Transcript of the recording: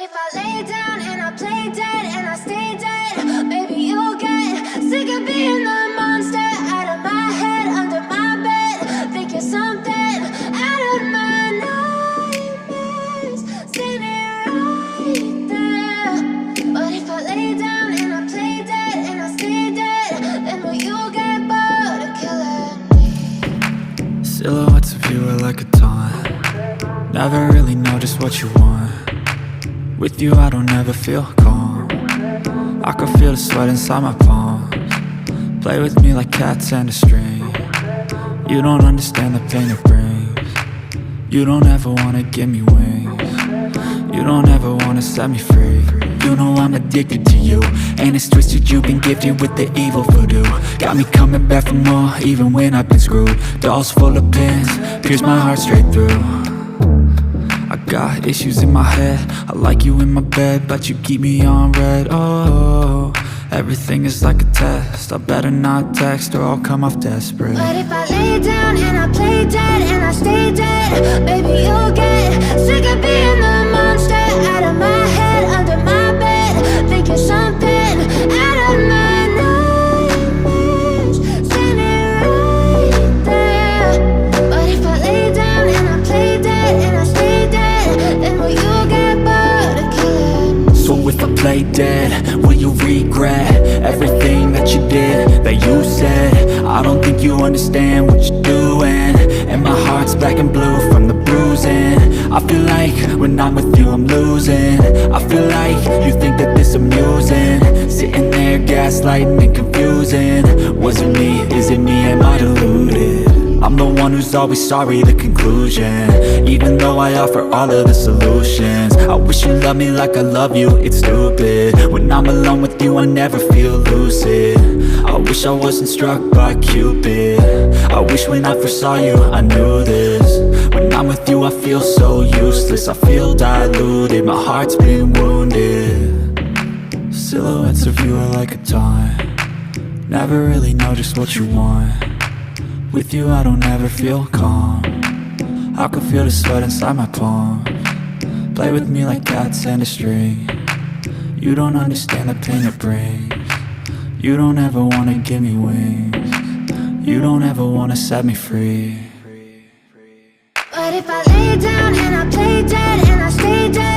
if I lay down and I play dead and I stay dead, maybe you'll get sick of being the monster out of my head, under my bed. Think you're something out of my nightmares, standing right there. But if I lay down and I play dead and I stay dead, then will you get bored of killing me? Silhouettes of you are like a taunt. Never really know just what you want. With you I don't ever feel calm. I can feel the sweat inside my palms. Play with me like cats and a string. You don't understand the pain it brings. You don't ever wanna give me wings. You don't ever wanna set me free. You know I'm addicted to you, and it's twisted, you've been gifted with the evil voodoo. Got me coming back for more, even when I've been screwed. Dolls full of pins, pierce my heart straight through. I got issues in my head, I like you in my bed, but you keep me on red. Oh, everything is like a test, I better not text or I'll come off desperate. But if I lay down and I play dead and I stay dead, maybe you'll get sick of being the monster out of my head, under my bed. Think you're something out of my nightmares, standing right there. But if I lay down and I play dead and I stay dead, then will you get bored of killing me? So if I play dead, will you regret everything that you did, that you said? I don't think you understand what you're doing, and my heart's black and blue from the bruising. I feel like when I'm with you I'm losing. I feel like you think that this amusing, sitting there gaslighting and confusing. Was it me? Is it me? Am I deluded? I'm the one who's always sorry, the conclusion, even though I offer all of the solutions. I wish you loved me like I love you, it's stupid. When I'm alone with you I never feel lucid. I wish I wasn't struck by Cupid. I wish when I first saw you I knew this. When I'm with you I feel so useless, I feel diluted, my heart's been wounded. Silhouettes of you are like a taunt. Never really know just what you want. With you I don't ever feel calm. I can feel the sweat inside my palms. Play with me like cats and a string. You don't understand the pain it brings. You don't ever wanna give me wings. You don't ever wanna set me free. But if I lay down and I play dead and I stay dead,